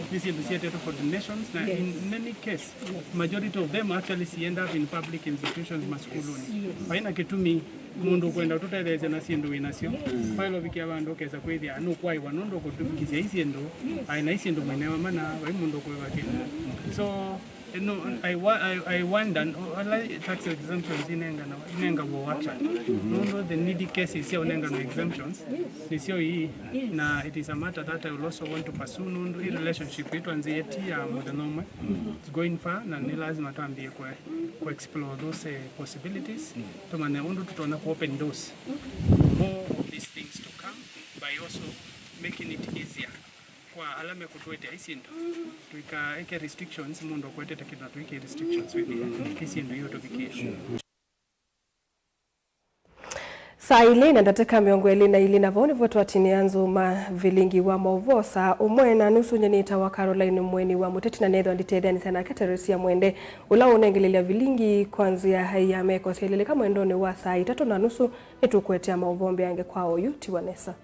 this is yete for donations na in many case majority of them actually end up in public institutions maskuluni baina kitumi mundu kwenda tuteleze na sindu inasio failo bikia bando keza kwithia anu kwai wanondo kutumikizia isiendo aina isiendo mwenewa mana wa mundu kwa wakina so no, I wonder, tax exemptions inenga water. No, the needy cases here inenga no exemptions. Nisio hii na it is a matter that I will also want to pursue no relationship it and the modernoma. It's going far na ni lazima tuambie kwa explore those possibilities. Tumane undu tutaona ku open doors. More of these things to come by also making it easier. Kwa alame kutuete isindo tuika restrictions mundo kwete takina tuike restrictions with isindo hiyo tobikie Saile na ndateka miongo eli na ili na voni votu watini anzu ma vilingi wa mauvosa umwe na nusu nyenita wa Caroline mweni wa muteti na netho anditedha ni sana kateresia mwende ula unengelelia vilingi kwanzia haya meko sielele kama endone wa saa 3:30 nitukuetea mauvombe yange kwao yuti wanesa.